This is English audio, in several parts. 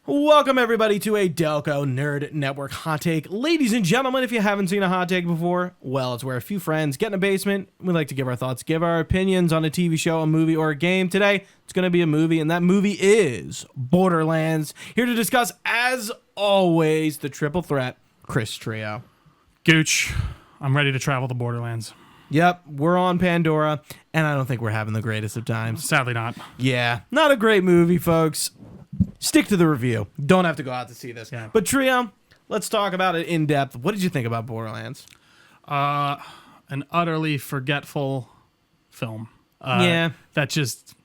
Welcome, everybody, to a Delco Nerd Network Hot Take. Ladies and gentlemen, if you haven't seen a hot take before, well, it's where a few friends get in a basement. We like to give our thoughts, give our opinions on a TV show, a movie, or a game. Today, it's going to be a movie, and that movie is Borderlands. Here to discuss, as always, the triple threat, Chris Trio. Gooch, I'm ready to travel to Borderlands. Yep, we're on Pandora, and I don't think we're having the greatest of times. Sadly not. Yeah, not a great movie, folks. Stick to the review. Don't have to go out to see this. Yeah. But Trio, let's talk about it in depth. What did you think about Borderlands? An utterly forgetful film. Yeah. That just,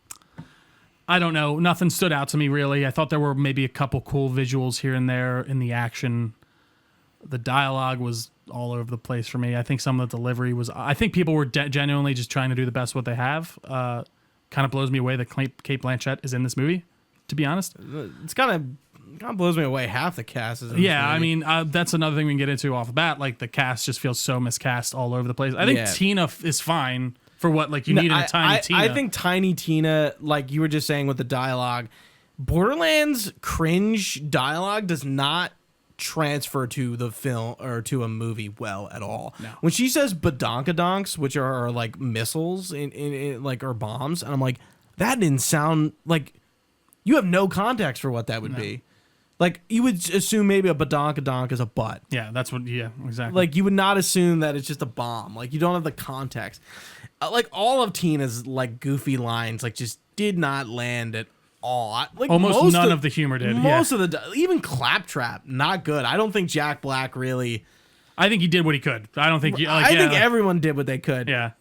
I don't know. Nothing stood out to me, really. I thought there were maybe a couple cool visuals here and there in the action. The dialogue was all over the place for me. I think some of the delivery was, I think people were genuinely just trying to do the best what they have. Kind of blows me away that Kate Blanchett is in this movie, to be honest. It's kind of blows me away. Half the cast is in this movie. I mean, that's another thing we can get into off the bat. Like, the cast just feels so miscast all over the place. I think Tina is fine for what you need in a tiny Tina. I think Tiny Tina, like you were just saying with the dialogue, Borderlands cringe dialogue does not transfer to the film or to a movie well at all. No. When she says badonkadonks, which are like missiles in like or bombs, and I'm like, that didn't sound like, you have no context for what that would be. Like, you would assume maybe a badonkadonk is a butt. Yeah, that's what. Yeah, exactly. Like, you would not assume that it's just a bomb. Like, you don't have the context. Like, all of Tina's like goofy lines like just did not land at all. Like, almost none of the humor did. Most of the, even Claptrap, not good. I don't think Jack Black really. I think he did what he could. I don't think. I think everyone did what they could. Yeah.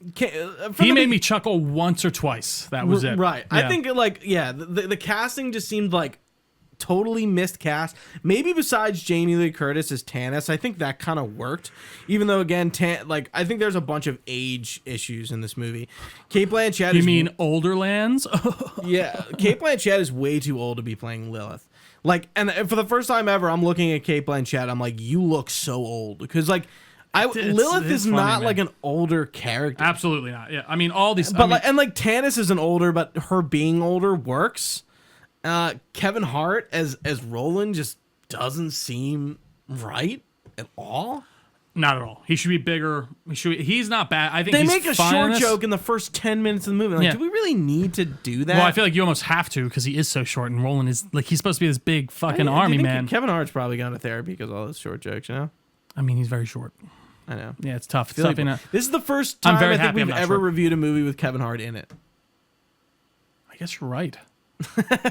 He made me chuckle once or twice. That was it. Right. Yeah. I think the casting just seemed like totally missed cast. Maybe besides Jamie Lee Curtis as Tannis, I think that kind of worked. Even though again, I think there's a bunch of age issues in this movie. Kate Blanchett. You mean Olderlands? Yeah, Kate Blanchett is way too old to be playing Lilith. Like, and for the first time ever, I'm looking at Kate Blanchett. I'm like, you look so old, because like, Lilith is funny, not man. like an older character. Absolutely not. Yeah, I mean all these. But Tannis isn't older, but her being older works. Kevin Hart as Roland just doesn't seem right at all. Not at all. He should be bigger. He's not bad. I think they he's make a fine short joke in the first 10 minutes of the movie. Like, do we really need to do that? Well, I feel like you almost have to, because he is so short, and Roland is like, he's supposed to be this big fucking army man. Kevin Hart's probably gone to therapy because of all those short jokes, you know? I mean, he's very short. I know. Yeah, it's tough. It's tough, you know. This is the first time I think we've ever short. reviewed a movie with Kevin Hart in it. I guess you're right.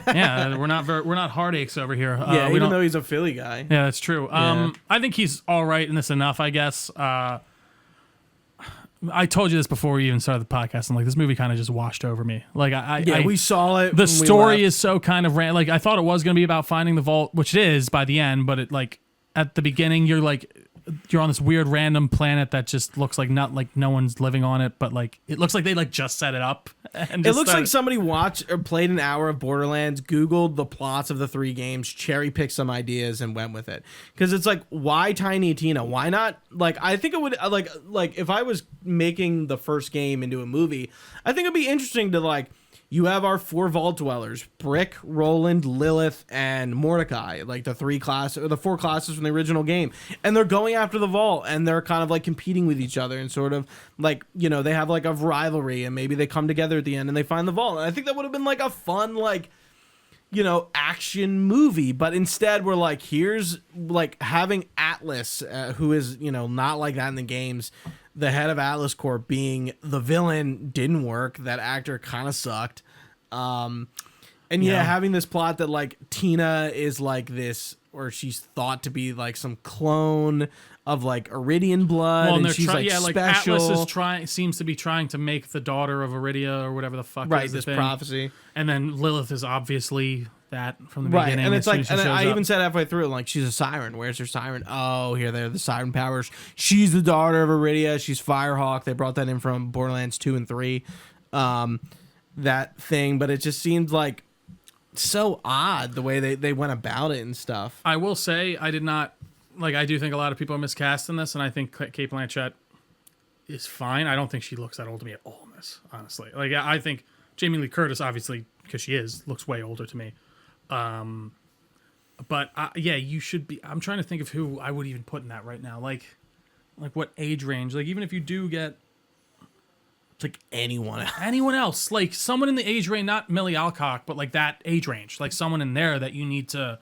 Yeah, we're not heartaches over here. Even though he's a Philly guy. Yeah, that's true. I think he's all right in this enough, I guess. I told you this before we even started the podcast. I'm like, this movie kind of just washed over me. Like, we saw it. The story is so kind of like, I thought it was going to be about finding the vault, which it is by the end. But it, like, at the beginning, you're on this weird random planet that just looks like not like no one's living on it, but like it looks like they like just set it up. And it looks like somebody watched or played an hour of Borderlands, Googled the plots of the 3 games, cherry picked some ideas, and went with it. Because it's like, why Tiny Tina? Why not? Like, I think it would like if I was making the first game into a movie, I think it'd be interesting to like. You have our 4 vault dwellers: Brick, Roland, Lilith, and Mordecai, like the 4 classes from the original game. And they're going after the vault, and they're kind of like competing with each other, and sort of like, you know, they have like a rivalry, and maybe they come together at the end and they find the vault. And I think that would have been like a fun, like, you know, action movie. But instead we're like, here's like having Atlas, who is, you know, not like that in the games. The head of Atlas Corp being the villain didn't work. That actor kind of sucked. And having this plot that like Tina is like this, or she's thought to be like some clone of like Iridian blood, and she's special. Atlas seems to be trying to make the daughter of Iridia or whatever the fuck. Right, is this thing. prophecy. And then Lilith is obviously that from the beginning. And it's like, and I even said halfway through, like, she's a siren. Where's her siren? Oh, here they're the siren powers. She's the daughter of Iridia. She's Firehawk. They brought that in from Borderlands 2 and 3. That thing, but it just seemed like so odd the way they went about it and stuff. I will say, I did not like. I do think a lot of people are miscast in this, and I think Kate Blanchett is fine. I don't think she looks that old to me at all in this, honestly. Like, I think Jamie Lee Curtis, obviously, because she looks way older to me. But yeah, you should be. I'm trying to think of who I would even put in that right now. Like what age range? Like even if you do get It's like anyone. anyone else, like someone in the age range, not Millie Alcock, but like that age range, like someone in there that you need to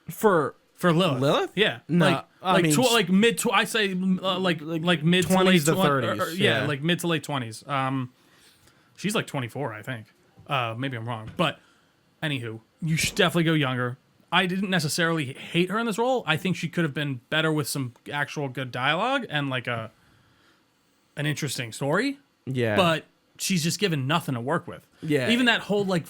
For Lilith. Lilith? Yeah, No, I mean, like mid. I say like mid to 20s late to 30s. 30s, Yeah, yeah. like mid to late 20s. She's like 24, I think. Maybe I'm wrong, but anywho, you should definitely go younger. I didn't necessarily hate her in this role. I think she could have been better with some actual good dialogue and like an interesting story. Yeah. But she's just given nothing to work with. Yeah. Even that whole like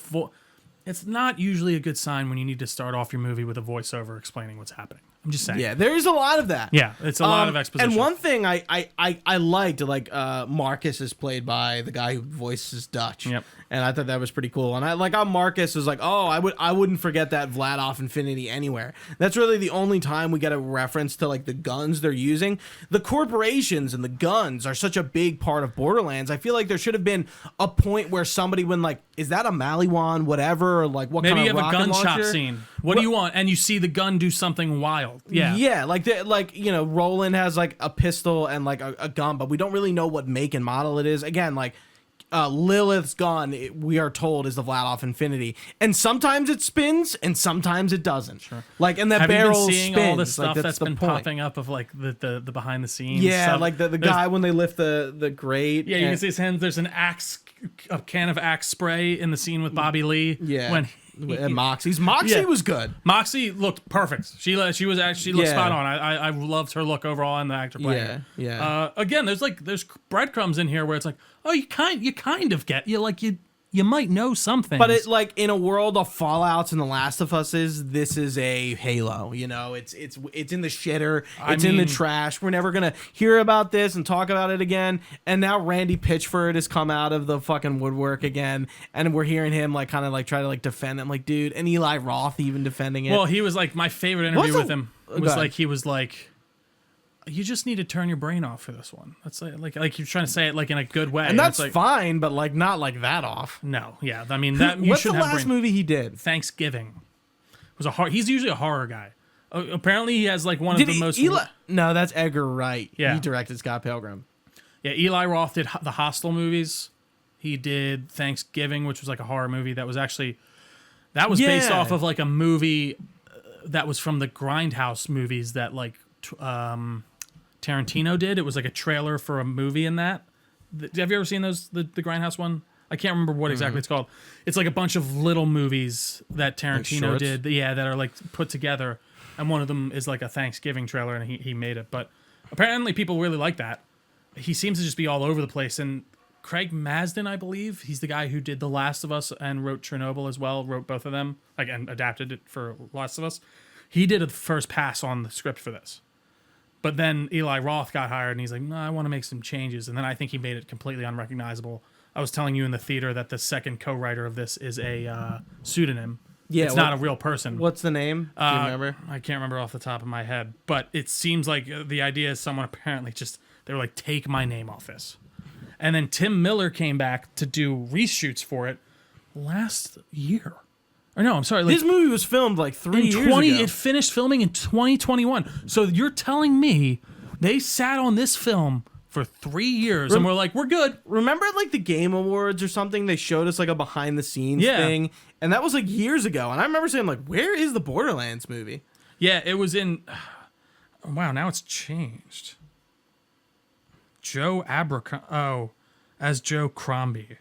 it's not usually a good sign when you need to start off your movie with a voiceover explaining what's happening. I'm just saying. Yeah, there's a lot of that. Yeah, it's a lot of exposition. And one thing I liked, like Marcus is played by the guy who voices Dutch. Yep. And I thought that was pretty cool. And I like how Marcus was like, oh, I wouldn't forget that Vlad off Infinity anywhere. That's really the only time we get a reference to like the guns they're using. The corporations and the guns are such a big part of Borderlands. I feel like there should have been a point where somebody went like, is that a Maliwan, whatever, or like what Maybe kind you of have a rocket gun shop launcher? scene. What do you want? And you see the gun do something wild. Yeah. Yeah, like you know, Roland has like a pistol and like a gun, but we don't really know what make and model it is. Again, like Lilith's gun, we are told, is the Vladoff Infinity, and sometimes it spins and sometimes it doesn't. Sure. Like, and that Have barrel you been seeing spins. all the stuff like, that's the been point. popping up of like the behind the scenes? Yeah, stuff? like the guy when they lift the grate. Yeah, you can see his hands. There's a can of Axe spray in the scene with Bobby Lee. Yeah. When And Moxie was good. Moxie looked perfect. She looked Yeah. spot on. I loved her look overall and the actor playing. Yeah. Again, there's breadcrumbs in here where it's like, oh, you kind of get you might know something. But it like in a world of Fallouts and The Last of Us this is a Halo. You know, it's in the shitter. It's in the trash. We're never gonna hear about this and talk about it again. And now Randy Pitchford has come out of the fucking woodwork again, and we're hearing him like kind of like try to like defend him, like dude. And Eli Roth even defending it. Well, he was like my favorite interview with him was Go ahead. like he was like, you just need to turn your brain off for this one. That's like you're trying to say it like in a good way, and that's it's like, fine, but like not like that off. No, yeah, I mean that you What's should the have last brain. movie he did? Thanksgiving was he's usually a horror guy. Apparently he has like one of the most No, that's Edgar Wright. Yeah. He directed Scott Pilgrim. Yeah, Eli Roth did the Hostel movies. He did Thanksgiving, which was like a horror movie that was based off of like a movie that was from the Grindhouse movies that like Tarantino did. It was like a trailer for a movie in that. Have you ever seen those the Grindhouse one? I can't remember what exactly it's called. It's like a bunch of little movies that Tarantino shorts? did. Yeah, that are like put together, and one of them is like a Thanksgiving trailer, and he made it. But apparently people really like that. He seems to just be all over the place. And Craig Mazin, I believe, he's the guy who did The Last of Us and wrote Chernobyl as well. Wrote both of them, like, and adapted it for Last of Us. He did a first pass on the script for this. But then Eli Roth got hired, and he's like, no, I want to make some changes. And then I think he made it completely unrecognizable. I was telling you in the theater that the second co-writer of this is a pseudonym. Yeah, it's not a real person. What's the name? Do you remember? I can't remember off the top of my head. But it seems like the idea is someone apparently they were like, take my name off this. And then Tim Miller came back to do reshoots for it last year. Or no, I'm sorry. This movie was filmed like 3 years ago. It finished filming in 2021. So you're telling me they sat on this film for 3 years and we're like, we're good. Remember like the Game Awards or something? They showed us like a behind the scenes thing. And that was like years ago. And I remember saying like, where is the Borderlands movie? Yeah, it was in... Wow, now it's changed. Joe Abercrombie. Oh, as Joe Crombie.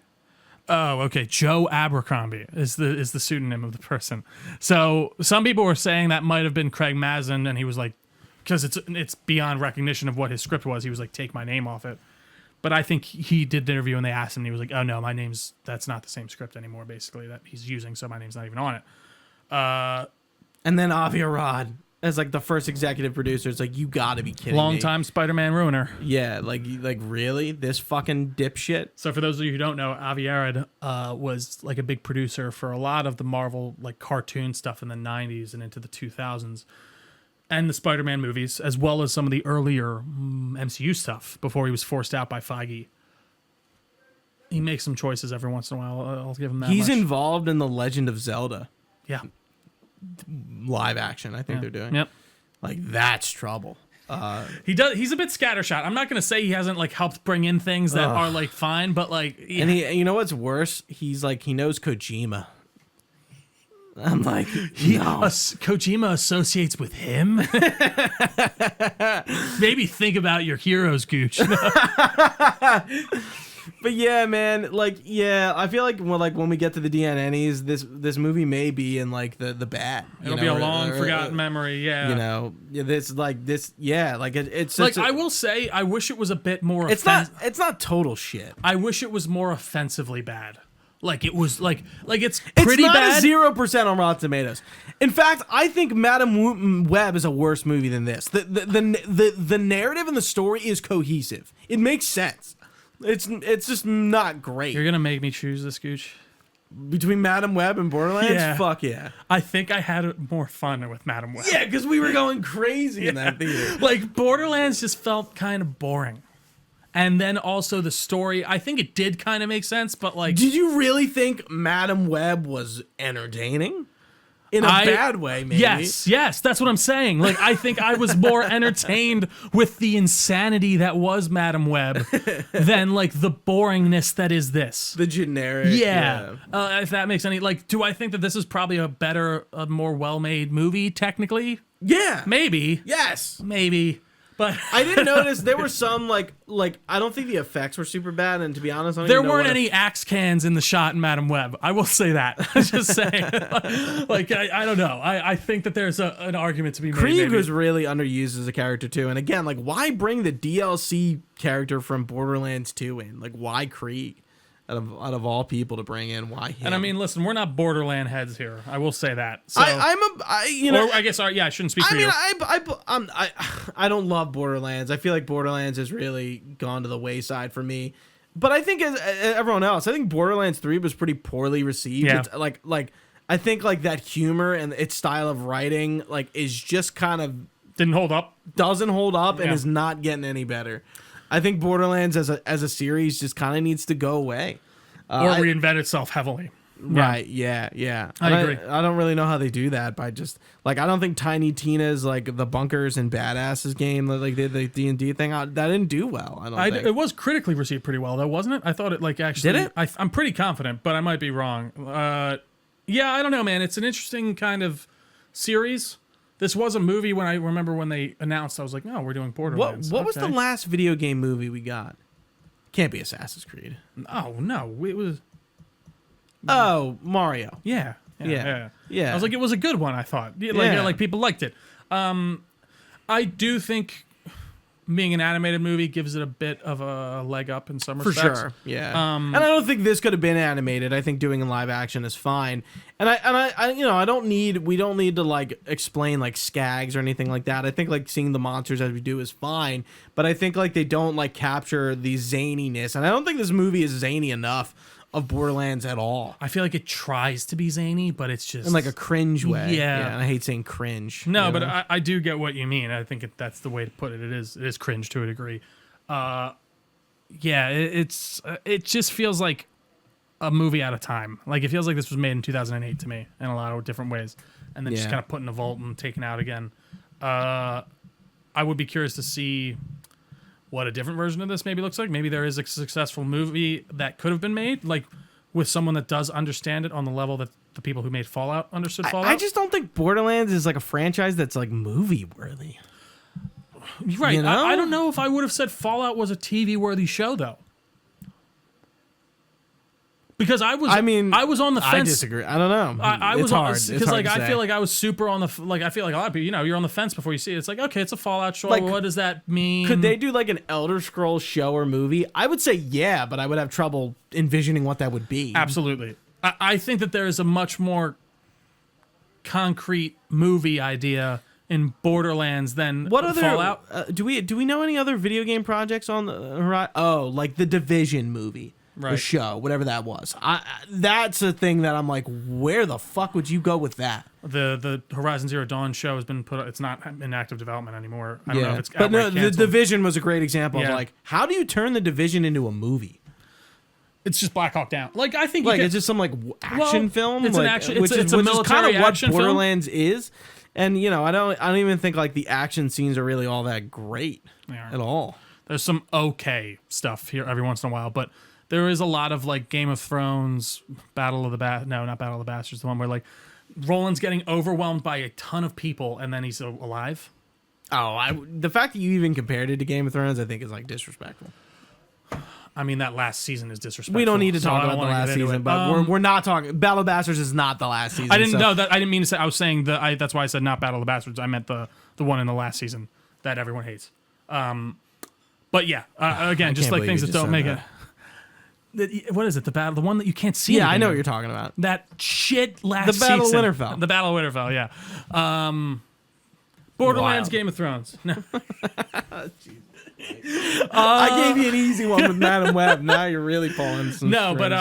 Oh, okay. Joe Abercrombie is the pseudonym of the person. So some people were saying that might have been Craig Mazin, and he was like, because it's beyond recognition of what his script was. He was like, take my name off it. But I think he did the interview, and they asked him, and he was like, oh no, that's not the same script anymore. Basically, that he's using, so my name's not even on it. And then Avi Arad as like the first executive producer. It's like, you gotta be kidding me. Longtime Spider-Man ruiner. Yeah, like really? This fucking dipshit? So for those of you who don't know, Avi Arad was like a big producer for a lot of the Marvel like cartoon stuff in the 90s and into the 2000s. And the Spider-Man movies, as well as some of the earlier MCU stuff before he was forced out by Feige. He makes some choices every once in a while. I'll give him that He's much. involved in The Legend of Zelda. Yeah. live action. I think they're doing. Yep. Like that's trouble. He's a bit scattershot. I'm not gonna say he hasn't like helped bring in things that are like fine, but like, yeah. And you know what's worse? He knows Kojima. I'm like, no. Kojima associates with him. Maybe think about your heroes, Gooch. But yeah, man, like, yeah, I feel like when we get to the DNNs, this movie may be in like the bad. It'll be a long forgotten memory. Yeah, you know, it's like I will say, I wish it was a bit more. It's not total shit. I wish it was more offensively bad. Like it was like it's pretty bad. It's not 0% on Rotten Tomatoes. In fact, I think Madam Web is a worse movie than this. The narrative and the story is cohesive. It makes sense. It's just not great. You're gonna make me choose this, Gooch. Between Madam Web and Borderlands? Yeah. Fuck yeah. I think I had more fun with Madam Web. Yeah, because we were going crazy in that theater. Like Borderlands just felt kind of boring. And then also the story, I think it did kind of make sense, but like... Did you really think Madam Web was entertaining? In a bad way, maybe. Yes, that's what I'm saying. Like, I think I was more entertained with the insanity that was Madam Web than, like, the boringness that is this. The generic. Yeah. If that makes any... Like, do I think that this is probably a more well-made movie, technically? Yeah. Maybe. Yes. Maybe. But I didn't notice there were some like I don't think the effects were super bad, and to be honest, there weren't any axe cans in the shot in Madam Web. I will say that. I'm just saying. Like I don't know. I think that there's an argument to be made. Krieg was really underused as a character too, and again, like why bring the DLC character from Borderlands 2 in? Like why Krieg? Out of all people to bring in, why him? And I mean, listen, we're not Borderland heads here. I will say that. So, I guess, I shouldn't speak for you. I don't love Borderlands. I feel like Borderlands has really gone to the wayside for me. But I think as everyone else, I think Borderlands 3 was pretty poorly received. Yeah. It's like I think like that humor and its style of writing like is just kind of doesn't hold up and is not getting any better. I think Borderlands as a series just kind of needs to go away. Or reinvent itself heavily. Right, yeah. I agree. I don't really know how they do that by just... Like, I don't think Tiny Tina's, like, the Bunkers and Badasses game, like, the D&D thing, that didn't do well, I don't think. It was critically received pretty well, though, wasn't it? I thought it, like, actually... Did it? I'm pretty confident, but I might be wrong. Yeah, I don't know, man. It's an interesting kind of series. This was a movie when I remember when they announced, I was like, no, we're doing Borderlands. What was the last video game movie we got? Can't be Assassin's Creed. Oh, no. It was... Oh, Mario. Yeah. Yeah. I was like, it was a good one, I thought. Like people liked it. I do think being an animated movie gives it a bit of a leg up in some respects. For sure, yeah. And I don't think this could have been animated. I think doing in live action is fine. And we don't need to like explain like skags or anything like that. I think like seeing the monsters as we do is fine. But I think like they don't like capture the zaniness. And I don't think this movie is zany enough of Borderlands at all. I feel like it tries to be zany, but it's just... in like a cringe way. Yeah. And I hate saying cringe. No, but I do get what you mean. I think that's the way to put it. It is cringe to a degree. It just feels like a movie out of time. Like it feels like this was made in 2008 to me in a lot of different ways. And then just kind of put in a vault and taken out again. I would be curious to see what a different version of this maybe looks like. Maybe there is a successful movie that could have been made, like with someone that does understand it on the level that the people who made Fallout understood Fallout. I just don't think Borderlands is like a franchise that's like movie worthy. Right. You know? I don't know if I would have said Fallout was a TV worthy show though. Because I was on the fence. I disagree. I don't know. It's hard. Because like I feel like I was super on the I feel like a lot of people. You're on the fence before you see it. It's like okay, it's a Fallout show. Like, what does that mean? Could they do like an Elder Scrolls show or movie? I would say yeah, but I would have trouble envisioning what that would be. Absolutely. I think that there is a much more concrete movie idea in Borderlands than Fallout. Do we know any other video game projects on the horizon? Oh, like the Division movie. Right. The show, whatever that was. That's a thing that I'm like, where the fuck would you go with that? The Horizon Zero Dawn show has been put. It's not in active development anymore. I don't know if it's. But no, canceled. the Division was a great example of like, how do you turn the Division into a movie? It's just Black Hawk Down. Like I think like it's just some like action film. It's like, an action. Which It's is a military kind of action what film. Borderlands is. And I don't even think like the action scenes are really all that great at all. There's some okay stuff here every once in a while, but there is a lot of like Game of Thrones, Battle of the not Battle of the Bastards, the one where like Roland's getting overwhelmed by a ton of people and then he's alive. Oh, the fact that you even compared it to Game of Thrones, I think is like disrespectful. I mean, that last season is disrespectful. We don't need to talk about the last season, but we're not talking. Battle of Bastards is not the last season. I didn't know that. I didn't mean to say. I was saying that. That's why I said not Battle of the Bastards. I meant the one in the last season that everyone hates. But yeah, again, just like things that don't make it. What is it? The one that you can't see. Yeah, I know what you're talking about. That shit last season. The Battle of Winterfell. The Battle of Winterfell. Yeah. Borderlands, Game of Thrones. No. I gave you an easy one with Madam Web. Now you're really pulling some strings. But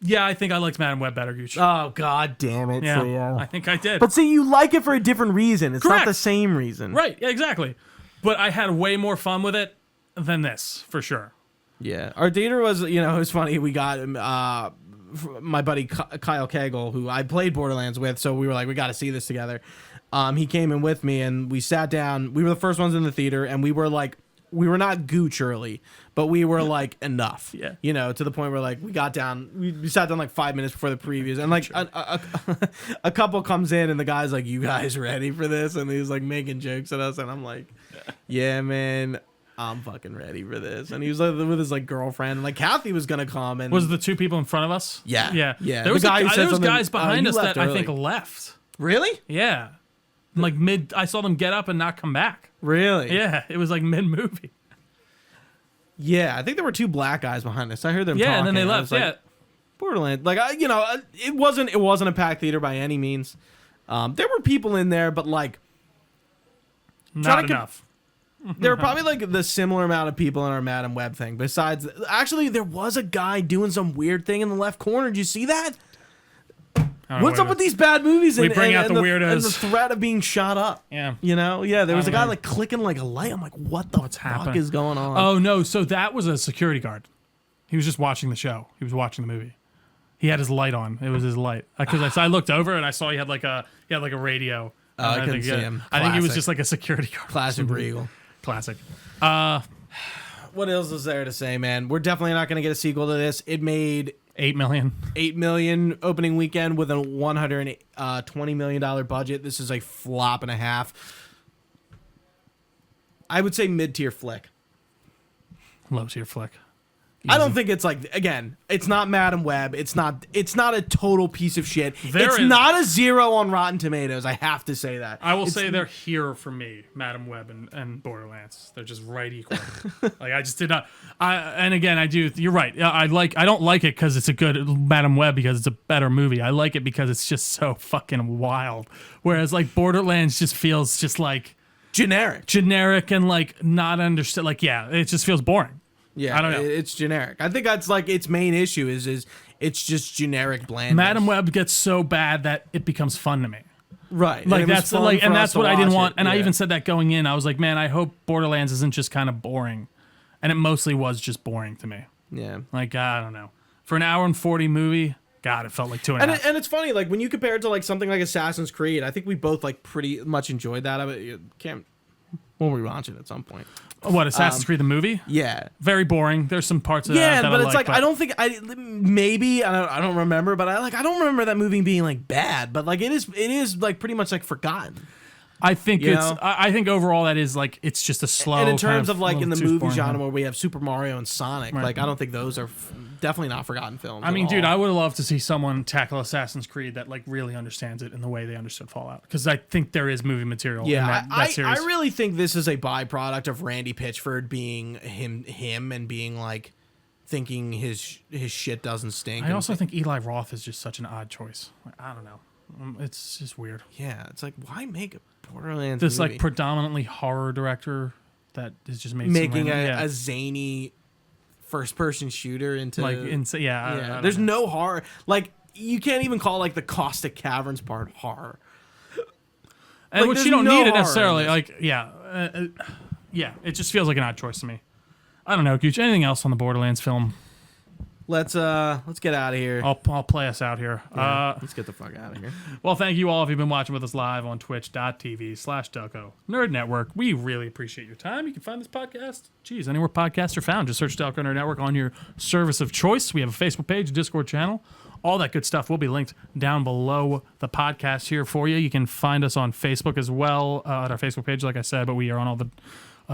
yeah, I think I liked Madam Web better, Gooch. Oh, god damn it. Yeah, I think I did. But see, you like it for a different reason. It's Correct. not the same reason. Right, yeah, exactly. But I had way more fun with it than this, for sure. Yeah. Our theater was, it was funny. We got my buddy Kyle Cagle, who I played Borderlands with, so we were like, we got to see this together. He came in with me and we sat down. We were the first ones in the theater and we were not Gooch early, but we were like enough, to the point where like we got down, we sat down like 5 minutes before the previews and like a couple comes in and the guy's like, you guys ready for this? And he's like making jokes at us. And I'm like, yeah, man, I'm fucking ready for this. And he was like with his like girlfriend and like Kathy was going to come. And was it the two people in front of us? Yeah. There was guys behind us that I think left. Really? Yeah. Like I saw them get up and not come back. Really? Yeah, it was like mid-movie. Yeah, I think there were two black guys behind us. I heard them talking. And then they left. Like, Borderlands. Like, it wasn't a packed theater by any means. There were people in there, but like not enough. There were probably like the similar amount of people in our Madam Web thing. Besides, actually, there was a guy doing some weird thing in the left corner. Did you see that? What's up with these bad movies? We bring out the weirdos. And the threat of being shot up. Yeah. There was a guy like clicking like a light. I'm like, what's fuck is going on? Oh, no. So that was a security guard. He was just watching the show. He was watching the movie. He had his light on. It was his light. Because I looked over and I saw he had like a radio. Oh, I couldn't see him. I think he was just like a security guard. Classic Regal. Classic. What else is there to say, man? We're definitely not going to get a sequel to this. It made $8 million. $8 million opening weekend with a $120 million budget. This is a flop and a half. I would say mid-tier flick. Low-tier flick. I don't think it's like, again, it's not Madam Web. It's not a total piece of shit. It's not a 0 on Rotten Tomatoes. I have to say that. I will say they're here for me, Madam Web and Borderlands. They're just right equal. Like I just did not. And again, I do. You're right. I don't like it because it's a good Madam Web because it's a better movie. I like it because it's just so fucking wild. Whereas like Borderlands just feels just like generic and like not understood. Like it just feels boring. Yeah, I don't know. It's generic. I think that's like its main issue is it's just generic bland. Madam Web gets so bad that it becomes fun to me. Right. Like that's like, and that's what I didn't want. And I even said that going in. I was like, man, I hope Borderlands isn't just kind of boring, and it mostly was just boring to me. Yeah. Like I don't know, for an hour and 40 movie, God, it felt like 2.5. And it's funny, like when you compare it to like something like Assassin's Creed, I think we both like pretty much enjoyed that. We'll rewatch it at some point. What, Assassin's Creed the movie? Yeah, very boring. There's some parts of that but I it's like I don't think I don't remember, but I don't remember that movie being like bad, but like it is like pretty much like forgotten. I think I think overall that is like it's just a slow. And in terms of like in the movie boring, genre where we have Super Mario and Sonic, like I don't think those are definitely not forgotten films. I mean, dude, I would love to see someone tackle Assassin's Creed that like really understands it in the way they understood Fallout, because I think there is movie material. Yeah, in that series. I really think this is a byproduct of Randy Pitchford being him and being like thinking his shit doesn't stink. I also think Eli Roth is just such an odd choice. Like, I don't know. It's just weird. Yeah, it's like, why make a Borderlands this movie? Like predominantly horror director that is just making a zany first-person shooter into there's no horror. Like you can't even call like the Caustic Caverns part horror. And which you don't need it necessarily. Like it just feels like an odd choice to me. I don't know, Gooch. Anything else on the Borderlands film? let's get out of here. I'll play us out here. Yeah, let's get the fuck out of here. Well, thank you all if you've been watching with us live on twitch.tv/Delco Nerd Network. We really appreciate your time. You can find this podcast, anywhere podcasts are found. Just search Delco Nerd Network on your service of choice. We have a Facebook page, Discord channel. All that good stuff will be linked down below the podcast here for you. You can find us on Facebook as well, at our Facebook page, like I said, but we are on all the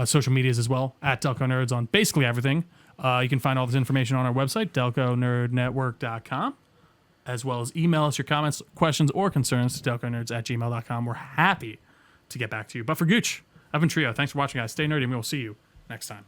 social medias as well, at Delco Nerds on basically everything. You can find all this information on our website, delconerdnetwork.com, as well as email us your comments, questions, or concerns to delconerds@gmail.com. We're happy to get back to you. But for Gooch, I've been Trio. Thanks for watching, guys. Stay nerdy, and we will see you next time.